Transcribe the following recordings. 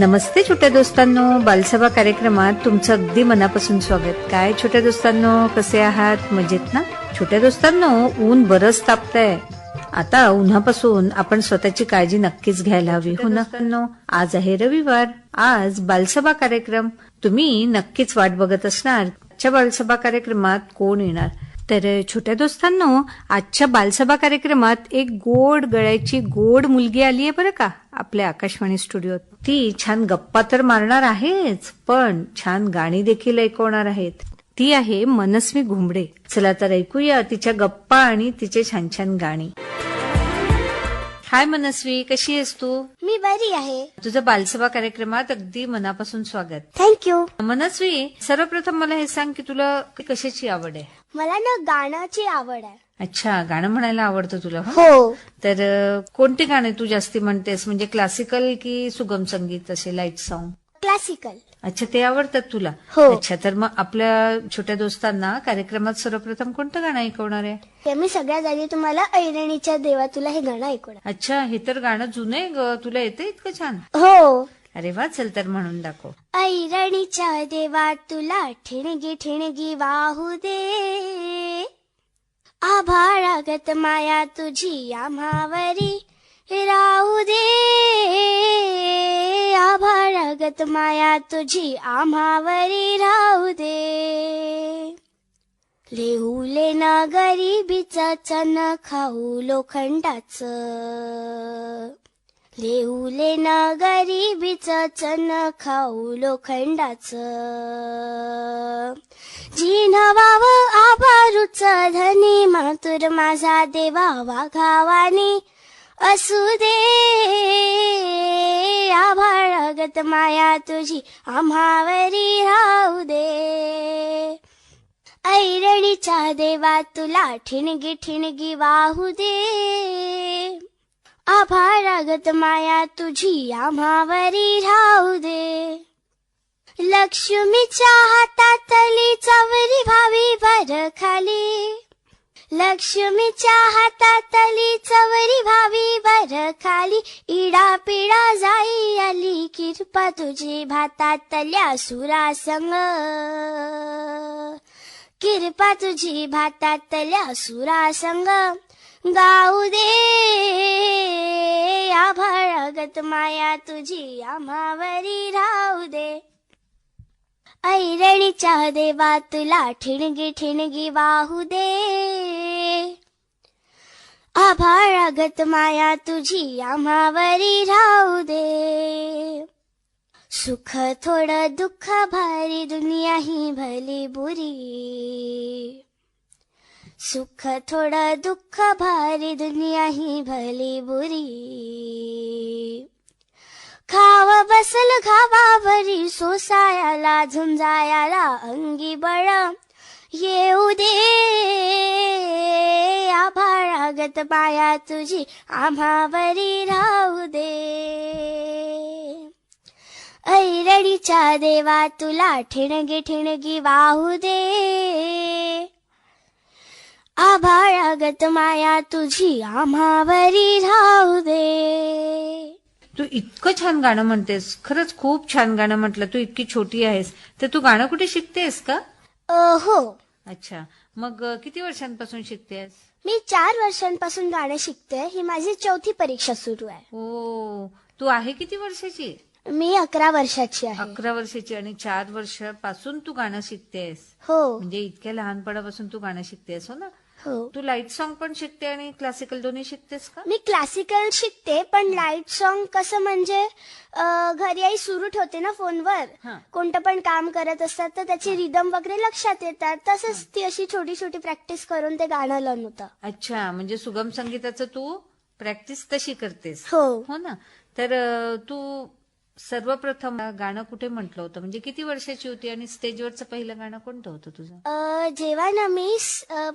नमस्ते छोट्या दोस्तांनो, बालसभा कार्यक्रमात तुमचं अगदी मनापासून स्वागत. काय छोट्या दोस्तांनो, कसे आहात? मजेत ना? छोट्या दोस्तांनो, ऊन बरंच तापतंय. आता उन्हापासून आपण स्वतःची काळजी नक्कीच घ्यायला हवी, हो ना? आज आहे रविवार. आज बालसभा कार्यक्रम. तुम्ही नक्कीच वाट बघत असणार आजच्या बालसभा कार्यक्रमात कोण येणार. तर छोट्या दोस्तांनो, आजच्या बालसभा कार्यक्रमात एक गोड गळ्याची गोड मुलगी आली आहे बरं का आपल्या आकाशवाणी स्टुडिओत. ती छान गप्पा तर मारणार आहेच, पण छान गाणी देखील ऐकवणार आहेत. ती आहे मनस्वी घुमडे. चला तर ऐकूया तिच्या गप्पा आणि तिचे छान छान गाणी. हाय मनस्वी, कशी आहेस तू? मी बरी आहे. तुझं बालसभा कार्यक्रमात अगदी मनापासून स्वागत. थँक्यू. मनस्वी, सर्वप्रथम मला हे सांग की तुला कशाची आवड आहे? मला ना गाण्याची आवड आहे. अच्छा, गाणं म्हणायला आवडतं तुला? हो. तर कोणते गाणे तू जास्ती म्हणतेस, म्हणजे क्लासिकल की सुगम संगीत, असे लाईट सॉन्ग? क्लासिकल. अच्छा, ते आवडतात तुला? हो. अच्छा, तर मग आपल्या छोट्या दोस्तांना कार्यक्रमात सर्वप्रथम कोणतं गाणं ऐकवणार आहे? ते मी सगळ्यात आधी तुम्हाला ऐरणीच्या देवा तुला हे गाणं ऐकवणार. अच्छा, हे तर गाणं जुनं आहे ग, तुला येतं इतकं छान? हो. अरे वा, चल तर म्हणून दाखव. ऐरणीच्या देवा तुला ठिणगी ठिणगी वाहू दे, आभाळागत माया तुझी आम्हावरी राहू दे, आभाळागत माया तुझी आम्हावरी राहू दे. लेहुले ना गरिबीचं चन खाऊ लोखंडाचं, लेहुले ना गरिबीचं चन खाऊ लोखंडाचं. जिन्हवाव आभारूच धनी मातुर माझा देवा वाघावानी असू दे, आभाळागत माया तुझी आम्हावरी राहू दे. ऐरणीच्या देवा तुला ठिणगी ठिणगी वाहू दे, आभाळागत माया तुझी आम्हावरी राहू दे. लक्ष्मीच्या हातातली चवरी भावी भर खाली, लक्ष्मीच्या हातातली चवरी भावी भर खाली, इडा पिडा जाई आली कृपा तुझी भातातल्या सुरासंग, कृपा तुझी भातातल्या सुरासंग गाऊ दे, आभाळागत माया तुझी आम्हावरी राहू दे. ऐरणीच्या देवा तुला ठिणगी ठिणगी वाहू दे, आभाळागत माया तुझी आम्हावरी राहू दे. सुख थोडं दुःख भारी दुनिया ही भली बुरी, सुख थोडं दुःख भारी दुनिया ही भली बुरी. खाव बसल घावावरी सोसायाला झुंजायाला अंगी बळ येऊ दे, आभाळागत माया तुझी आम्हावरी राहू दे. ऐरणीच्या देवा तुला ठिणगी ठिणगी वाहू दे, आभाळागत माया तुझी आम्हावरी राहू दे. तू इतकं छान गाणं म्हणतेस, खरंच खूप छान गाणं म्हटलं. तू इतकी छोटी आहेस, तर तू गाणं कुठे शिकतेस का? हो. अच्छा, मग किती वर्षांपासून शिकतेस? मी 4 वर्षांपासून गाणं शिकते. ही माझी 4थी परीक्षा सुरू आहे. हो. तू आहे किती वर्षाची? मी 11 वर्षाची आहे. 11 वर्षाची, आणि 4 वर्षापासून तू गाणं शिकतेस. हो. म्हणजे इतक्या लहानपणापासून तू गाणं शिकतेस, हो ना? हो. तू लाईट सॉन्ग पण शिकते आणि क्लासिकल दोन्ही शिकतेस का? मी क्लासिकल शिकते, पण लाईट सॉन्ग कसं म्हणजे घरी आई सुरू ठेवते ना फोनवर, कोणतं पण काम करत असतात तर त्याची रिदम वगैरे लक्षात येतात. तसंच ती अशी छोटी छोटी प्रॅक्टिस करून ते गाणं लावून होतं. अच्छा, म्हणजे सुगम संगीताचं तू प्रॅक्टिस तशी करतेस, हो. हो ना? तर तू सर्वप्रथम गाणं कुठे म्हटलं होतं, म्हणजे किती वर्षाची होती, आणि स्टेजवरचं पहिलं गाणं कोणतं होतं तुझं? जेव्हा ना मी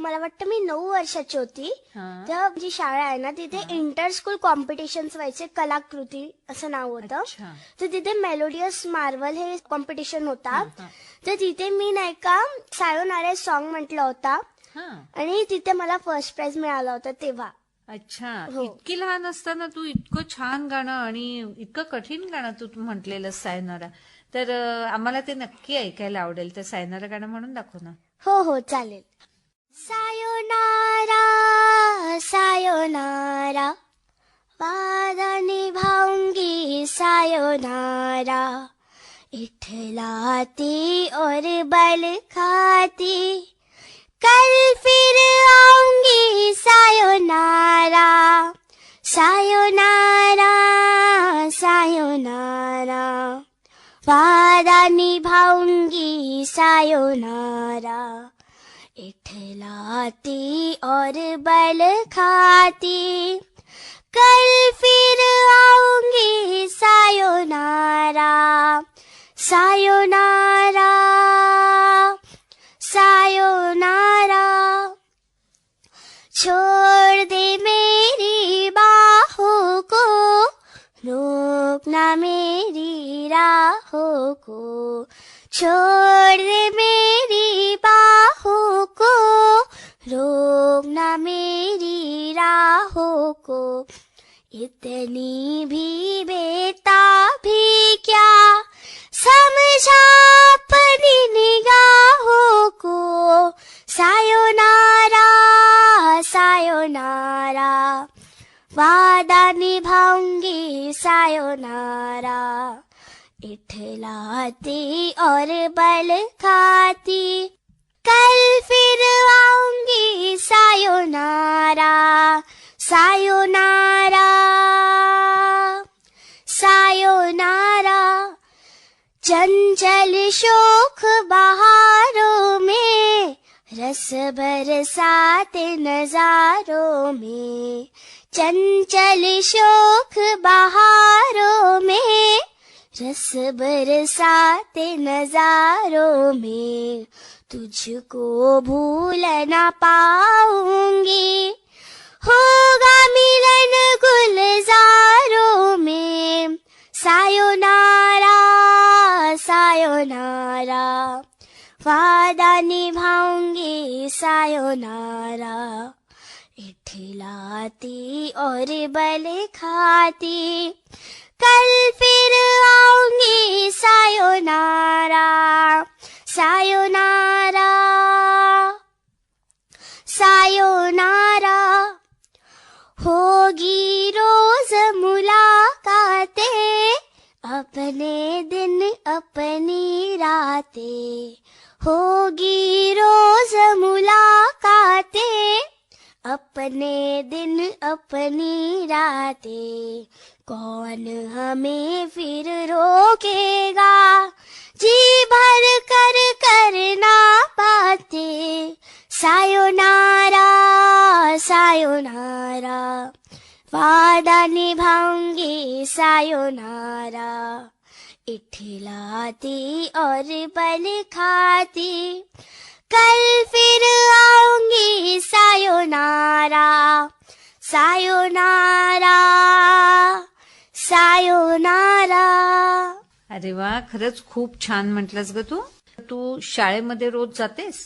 मला वाटतं मी 9 वर्षाची होती, तेव्हा जी शाळा आहे ना तिथे इंटर स्कूल कॉम्पिटिशन्स व्हायचे, कलाकृती असं नाव होतं. तर तिथे मेलोडियस मार्वल हे कॉम्पिटिशन होता. तर तिथे मी नाही का सायोनारे सॉन्ग म्हटलं होता, आणि तिथे मला फर्स्ट प्राइज मिळाला होता तेव्हा. अच्छा, हो. इतकी लहान असताना तू इतकं छान गाणं आणि इतकं कठीण गाणं तू म्हटलेलं सायनारा, तर आम्हाला ते नक्की ऐकायला आवडेल. तर सायनारा गाणं म्हणून दाखव ना. हो हो चालेल. सायोनारा सायोनारा वादा निभाऊंगी सायोनारा इठलाती और बल खाती कल फिर आऊंगी सायोनारा सायोनारा सायोनारा वादा निभाऊंगी सायोनारा इठलाती और बल खाती कल फिर आऊंगी सायोनारा सायोनारा सायोनारा छोड़ दे मेरी बाहों को रोकना मेरी राहों को छोड़ दे मेरी बाहों को रोकना मेरी राहों को इतनी भी बेताबी क्या समझा अपनी निगाहों को सायोनारा सायोनारा वादा निभाऊंगी सायोनारा इठलाती और बल खाती कल फिर आऊंगी सायोनारा सायोनारा सायोनारा चंचल शोक बहारों में रस बरसाते नजारों में चंचल शोक बहारों में रस बरसाते नजारों में तुझको भूल न पाऊंगी होगा मिलन गुलजारों में सायोनारा सायोनारा वादा निभाऊंगी सायोनारा इठलाती और बल खाती कल फिर आऊंगी सायोनारा सायोनारा सायोनारा होगी रोज मुलाकातें अपने दिन अपनी रातें होगी रोज मुलाकातें अपने दिन अपनी रातें कौन हमें फिर रोकेगा जी भर कर करना बातें सायोनारा सायोनारा वादा निभाऊंगी सायोनारा इठलाती और बल खाती कल फिर आऊंगी सायोनारा सायोनारा सायोनारा. अरे वा, खरंच खूप छान म्हटलंस ग तू. तू शाळेमध्ये रोज जातेस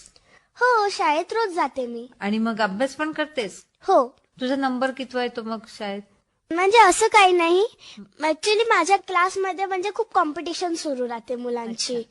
हो, शाळेत रोज जाते मी. आणि मग अभ्यास पण करतेस? हो. तुझा नंबर कितवा येतो मग शाळेत? म्हणजे असं काही नाही, ऍक्च्युली माझ्या क्लासमध्ये म्हणजे खूप कॉम्पिटिशन सुरू राहते मुलांची.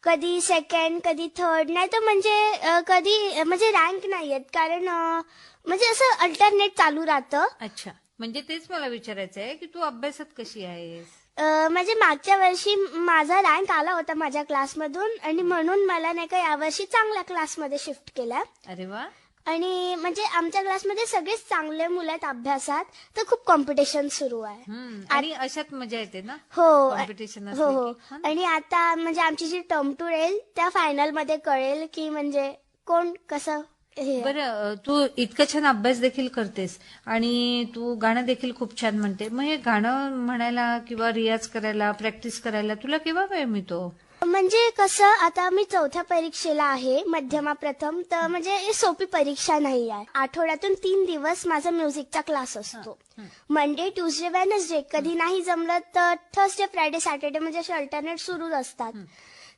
कधी सेकंड, कधी थर्ड, नाही तर म्हणजे कधी म्हणजे रँक नाही येत, कारण म्हणजे असं अल्टरनेट चालू राहतं. अच्छा, म्हणजे तेच मला विचारायचं आहे की तू अभ्यासात कशी आहेस? म्हणजे मागच्या वर्षी माझा रँक आला होता माझ्या क्लासमधून आणि म्हणून मला नाही का यावर्षी चांगल्या क्लासमध्ये शिफ्ट केलं. अरे वा. आणि म्हणजे आमच्या क्लासमध्ये सगळेच चांगले मुलं आहेत अभ्यासात, तर खूप कॉम्पिटिशन सुरू आहे. आणि अशात मजा येते ना हो कॉम्पिटिशन हो हो. आणि आता म्हणजे आमची जी टर्म 2 येईल त्या फायनल मध्ये कळेल की म्हणजे कोण कसं. बरं, तू इतकं छान अभ्यास देखील करतेस आणि तू गाणं देखील खूप छान म्हणते. मग हे गाणं म्हणायला किंवा रियाज करायला, प्रॅक्टिस करायला तुला केव्हा वेळ मिळतो? म्हणजे कसं, आता मी 4थ्या परीक्षेला आहे, मध्यमा प्रथम, तर म्हणजे सोपी परीक्षा नाही आहे. आठवड्यातून 3 दिवस माझा म्युझिकचा क्लास असतो. Monday, Tuesday, Wednesday. कधी नाही जमलं तर थर्सडे, फ्रायडे, सॅटर्डे म्हणजे असे अल्टरनेट सुरूच असतात.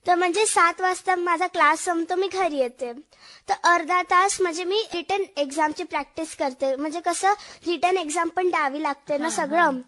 तर म्हणजे 7 वाजता माझा क्लास संपतो, मी घरी येते. तर अर्धा तास म्हणजे मी रिटर्न एक्झामची प्रॅक्टिस करते. म्हणजे कसं रिटर्न एक्झाम पण द्यावी लागते ना सगळं.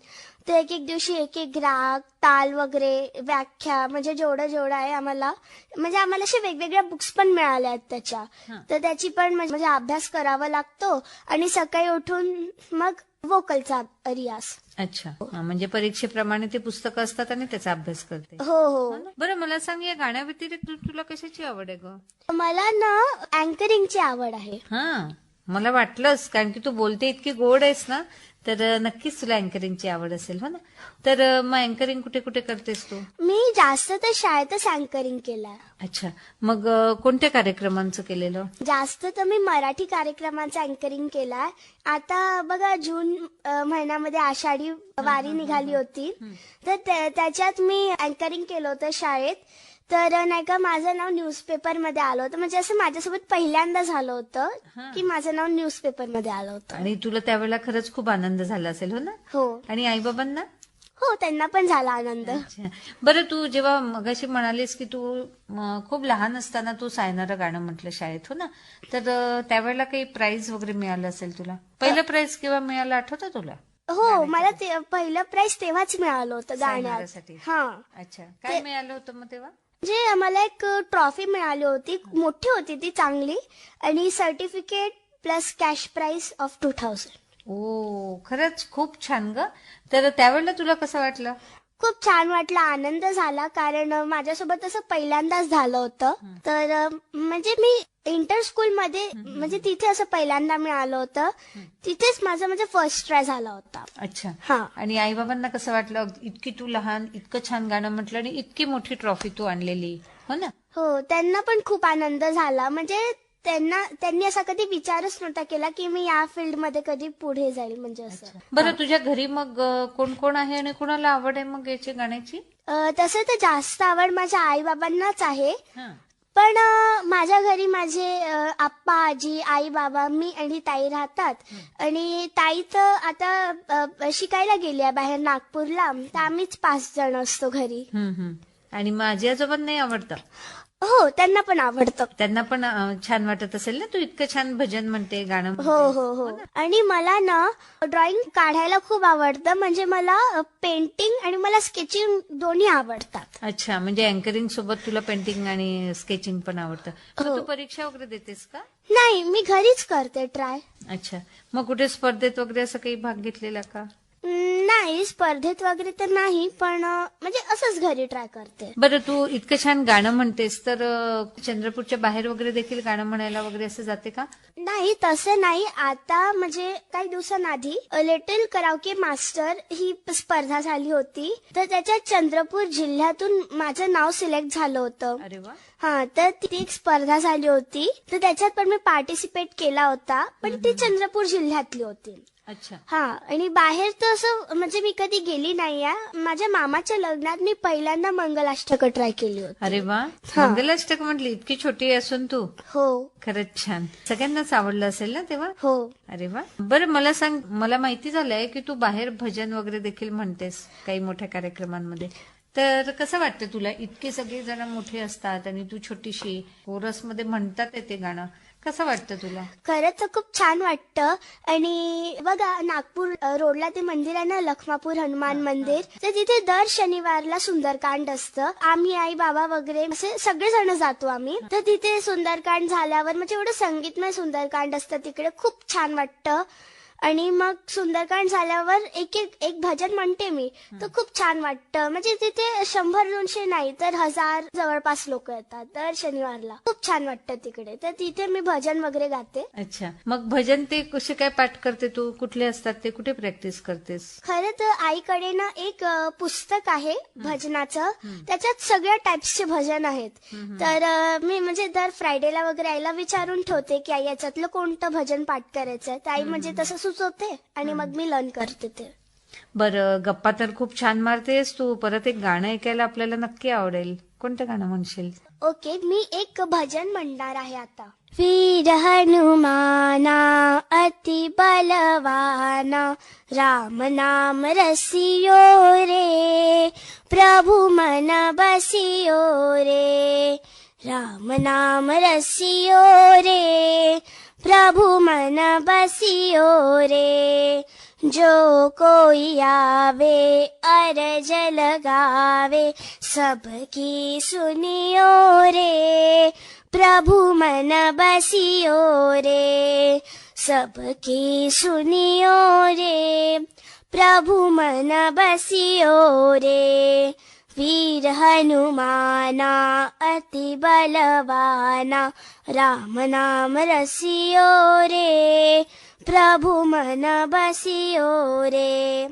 तर एक एक दिवशी एक एक राग, ताल वगैरे, व्याख्या, म्हणजे जेवढं आहे आम्हाला, म्हणजे आम्हाला अशा वेगवेगळ्या बुक्स पण मिळाल्या आहेत त्याच्या. तर त्याची पण म्हणजे अभ्यास करावा लागतो आणि सकाळी उठून मग वोकलचा रियाज. अच्छा, म्हणजे परीक्षेप्रमाणे ते पुस्तकं असतात आणि त्याचा अभ्यास करते. हो हो. बरं, मला सांग, या गाण्या व्यतिरिक्त तुला कशाची आवड आहे ग? मला ना अँकरिंगची आवड आहे. हा, मला वाटलंच, कारण की तू बोलते इतकी गोड आहेस ना, तर नक्कीच तुला अँकरिंगची आवड असेल, हो ना? तर मग अँकरिंग कुठे कुठे करतेस तू? मी जास्त तर शाळेतच अँकरिंग केलंय. अच्छा, मग कोणत्या कार्यक्रमांचं केलेलं? जास्त तर मी मराठी कार्यक्रमांचं अँकरिंग केलाय. आता बघा जून महिन्यामध्ये आषाढी वारी निघाली होती, तर त्याच्यात मी अँकरिंग केलं होतं शाळेत. तर नाही का माझं नाव न्यूजपेपरमध्ये आलं होतं. म्हणजे असं माझ्यासोबत पहिल्यांदा झालं होतं की माझं नाव न्यूजपेपरमध्ये आलं होतं. आणि तुला त्यावेळेला खरंच खूप आनंद झाला असेल, हो ना? हो आणि आईबाबांना? हो, त्यांना पण झाला आनंद. अच्छा. बरं, तू जेव्हा मगाशी म्हणालीस की तू खूप लहान असताना तू सायनारं गाणं म्हटलं शाळेत, हो ना? तर त्यावेळेला काही प्राइज वगैरे मिळालं असेल तुला? पहिलं प्राइज केव्हा मिळालं आठवतं तुला? हो, मला पहिलं प्राइज तेव्हाच मिळालं होतं गाण्यात. सायनारासाठी? हा, अच्छा, काय मिळालं होतं मग तेव्हा? म्हणजे आम्हाला एक ट्रॉफी मिळाली होती, मोठी होती ती, चांगली, आणि certificate plus cash prize of 2000. ओ, खरंच खूप छान ग. तर त्यावेळेला तुला कसं वाटलं? खूप छान वाटलं, आनंद झाला, कारण माझ्यासोबत असं पहिल्यांदाच झालं होतं. तर म्हणजे मी इंटर स्कूलमध्ये, म्हणजे तिथे असं पहिल्यांदा मिळालं होतं. तिथेच माझा म्हणजे फर्स्ट ट्राय झाला होता. अच्छा. हा. आणि आई बाबांना कसं वाटलं? इतकी तू लहान, इतकं छान गाणं म्हटलं आणि इतकी मोठी ट्रॉफी तू आणलेली, हो ना? हो, त्यांना पण खूप आनंद झाला. म्हणजे त्यांनी असा कधी विचारच नव्हता केला की मी या फील्डमध्ये कधी पुढे जाईल, म्हणजे असं. बरं, तुझ्या घरी मग कोण कोण आहे आणि कोणाला आवड आहे मग याची गाण्याची? तसं तर जास्त आवड माझ्या आई बाबांनाच आहे. हा. पण माझ्या घरी माझे आप्पा, आजी, आई, बाबा, मी आणि ताई राहतात. आणि ताई तर आता शिकायला गेली आहे बाहेर नागपूरला. तर आम्हीच 5 जण असतो घरी. आणि माझी आजोबांना नाही आवडतं? हो, त्यांना पण आवडतं. त्यांना पण छान वाटत असेल ना, तू इतकं छान भजन म्हणते, गाणं हो म्हणते. हो हो. आणि मला ना ड्रॉइंग काढायला खूप आवडतं. म्हणजे मला पेंटिंग आणि मला स्केचिंग दोन्ही आवडतात. अच्छा, म्हणजे अँकरिंग सोबत तुला पेंटिंग आणि स्केचिंग पण आवडतं. मग तू परीक्षा वगैरे देतेस का? नाही, मी घरीच करते ट्राय. अच्छा, मग कुठे स्पर्धेत वगैरे असं काही भाग घेतलेला का? नाही, स्पर्धेत वगैरे तर नाही, पण म्हणजे असंच घरी ट्राय करते. बरं, तू इतकं छान गाणं म्हणतेस, तर चंद्रपूरच्या बाहेर वगैरे देखील गाणं म्हणायला वगैरे असं जाते का? नाही, तसं नाही. आता म्हणजे काही दिवसांआधी लिटिल कराओके मास्टर ही स्पर्धा झाली होती. तर त्याच्यात चंद्रपूर जिल्ह्यातून माझं नाव सिलेक्ट झालं होतं. अरे वा. हा, तर ती एक स्पर्धा झाली होती. तर त्याच्यात पण मी पार्टिसिपेट केला होता, पण ती चंद्रपूर जिल्ह्यातली होती. अच्छा. हा, आणि बाहेर तर असं म्हणजे मी कधी गेली नाही आहे. माझ्या मामाच्या लग्नात मी पहिल्यांदा मंगलाष्टक ट्राय केली होती. अरे वा, मंगलाष्टक म्हटली, इतकी छोटी असून तू. हो. खरंच छान, सगळ्यांनाच आवडलं असेल ना तेव्हा? हो. अरे वा. बरं, मला सांग, मला माहिती झालंय की तू बाहेर भजन वगैरे देखील म्हणतेस काही मोठ्या कार्यक्रमांमध्ये. तर कसं वाटतं तुला? इतके सगळे जण मोठे असतात आणि तू छोटीशी कोरसमध्ये म्हणतात ते गाणं, कसं वाटतं तुला? खरंच तर खूप छान वाटतं. आणि बघा, नागपूर रोडला ते मंदिर आहे ना, लखमापूर हनुमान मंदिर, तर तिथे दर शनिवारला सुंदरकांड असतं. आम्ही आई बाबा वगैरे असे सगळेजण जातो आम्ही. तर तिथे सुंदरकांड झाल्यावर म्हणजे एवढं संगीतमय सुंदरकांड असतं तिकडे, खूप छान वाटतं. आणि मग सुंदरकांड झाल्यावर एक भजन म्हणते मी, तर खूप छान वाटतं. म्हणजे तिथे 100-200 नाही तर 1000 जवळपास लोक येतात दर शनिवारला. खूप छान वाटतं तिकडे. तर तिथे मी भजन वगैरे गाते. अच्छा, मग भजन ते कसे काय पाठ करते तू? कुठले असतात ते? कुठे प्रॅक्टिस करतेस? खरं तर आईकडे ना एक पुस्तक आहे भजनाचं. त्याच्यात सगळ्या टाइप्सचे भजन आहेत. तर मी म्हणजे दर फ्रायडेला वगैरे आईला विचारून ठेवते की आई याच्यातलं कोणतं भजन पाठ करायचंय. तर आई म्हणजे तसं सुचवते आणि मग मी लर्न करते ते. बरं, गप्पा तर खूप छान मारतेस तू. परत एक गाणं ऐकायला आपल्याला नक्की आवडेल. कोणतं गाणं म्हणशील? ओके, मी एक भजन म्हणणार आहे आता. वीर हनुमाना अति बलवाना, राम नाम रसियो रे, प्रभु मन बसियो रे, राम नाम रसियो रे, प्रभु मन बसियो रे। जो कोई आवे अरज लगावे, सबकी सुनियो रे, प्रभु मन बसियो रे, सबकी सुनियो रे, प्रभु मन बसियो रे। वीर हनुमाना अति बलवाना, राम नाम रसियो रे, प्रभु मन बसियो रे,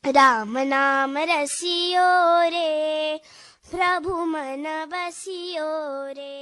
राम नाम रसियो रे, प्रभु मन बसियो रे।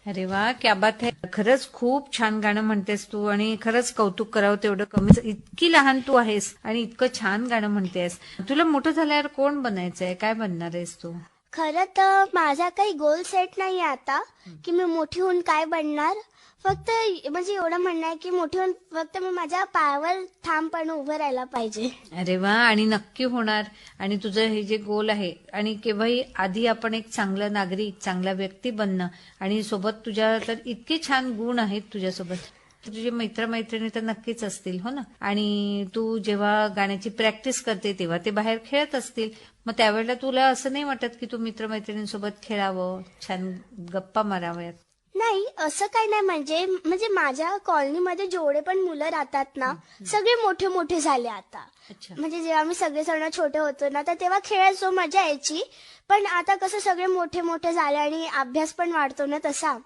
अरे वा, क्या बात है. खरंच खूप छान गाणं म्हणतेस तू आणि खरंच कौतुक करावं तेवढं कमीच. इतकी लहान तू आहेस आणि इतकं छान गाणं म्हणतेस. तुला मोठं झाल्यावर कोण बनायचंय, काय बनणार आहेस तू? खरं तर माझा काही गोल सेट नाही आता की मी मोठी होऊन काय बनणार. फक्त म्हणजे एवढं म्हणणं आहे की मोठी होऊन फक्त मी माझ्या पायावर ठामपणे उभं राहायला पाहिजे. अरे वा, आणि नक्की होणार. आणि तुझं हे जे गोल आहे आणि केव्हाही आधी आपण एक चांगला नागरिक, चांगला व्यक्ती बनणं, आणि सोबत तुझ्या तर इतके छान गुण आहेत तुझ्यासोबत. तुझे मित्रमैत्रिणी तर नक्कीच असतील, हो ना. आणि तू जेव्हा गाण्याची प्रॅक्टिस करते तेव्हा ते बाहेर खेळत असतील. मग त्यावेळेला तुला असं नाही वाटत की तू मित्रमैत्रिणींसोबत खेळावं, छान गप्पा माराव्यात? नाही, असं काही नाही. म्हणजे माझ्या कॉलनीमध्ये जेवढे पण मुलं राहतात ना, सगळे मोठे मोठे झाले आता. म्हणजे जेव्हा आम्ही सगळेजण छोटे होतो ना, तर तेव्हा खेळायचो, मजा यायची. पण आता कसं सगळे मोठे मोठे झाले आणि अभ्यास पण वाढतो ना तसा,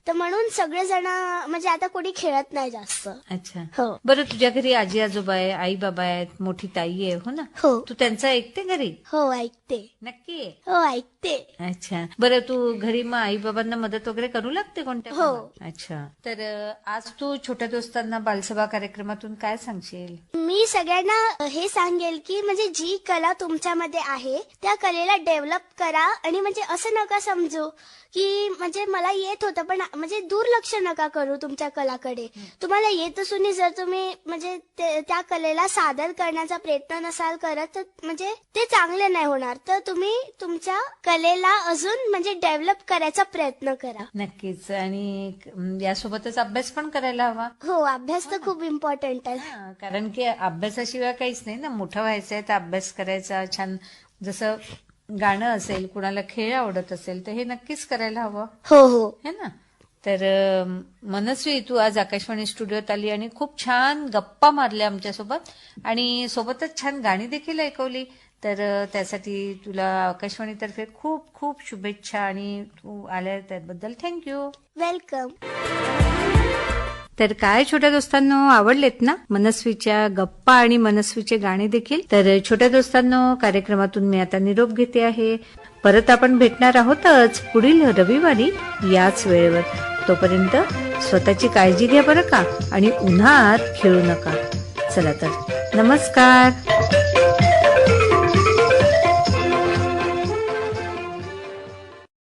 तर म्हणून सगळेजण म्हणजे आता कोणी खेळत नाही जास्त. अच्छा, हो. बरं, तुझ्या घरी आजी आजोबा आहे, आई बाबा आहेत, मोठी ताई आहे, हो ना? हो. तू त्यांचं ऐकते घरी? हो, ऐकते. नक्की आहे? हो, ऐकते. अच्छा, बरं, तू घरी मग आई बाबांना मदत वगैरे करू लागते कोणत्या? हो. अच्छा, तर आज तू छोट्या दोस्तांना बालसभा कार्यक्रमातून काय सांगशील? मी सगळ्यांना हे सांगेल की म्हणजे जी कला तुमच्यामध्ये आहे त्या कलेला डेव्हलप करा. आणि म्हणजे असं नका समजू की म्हणजे मला येत होतं पण म्हणजे दुर्लक्ष नका करू तुमच्या कलाकडे. तुम्हाला येत असूनही जर तुम्ही म्हणजे त्या कलेला सादर करण्याचा प्रयत्न नसाल करत, तर म्हणजे ते चांगले नाही होणार. तर तुम्ही तुमच्या कलेला अजून म्हणजे डेव्हलप करायचा प्रयत्न करा. नक्कीच. आणि यासोबतच अभ्यास पण करायला हवा. हो, अभ्यास तर खूप इम्पॉर्टंट आहे. कारण की अभ्यासाशिवाय काहीच नाही ना. मोठं व्हायचंय तर अभ्यास करायचा. छान, जसं गाणं असेल, कुणाला खेळ आवडत असेल तर हे नक्कीच करायला हवं. हो हो, है ना. तर मनस्वी, तू आज आकाशवाणी स्टुडिओत आली आणि खूप छान गप्पा मारल्या आमच्यासोबत आणि सोबतच छान गाणी देखील ऐकवली. तर त्यासाठी तुला आकाशवाणीतर्फे खूप खूप शुभेच्छा आणि तू आल्या त्याबद्दल थँक्यू. वेलकम. तर काय छोट्या दोस्तांनो, आवडलेत ना मनस्वीच्या गप्पा आणि मनस्वीचे गाणे देखील? तर छोट्या दोस्तांनो, कार्यक्रमातून मी आता निरोप घेते आहे. परत आपण भेटणार आहोतच पुढील रविवारी याच वेळेवर. तोपर्यंत स्वतःची काळजी घ्या बरं का, आणि उन्हात खेळू नका. चला तर, नमस्कार.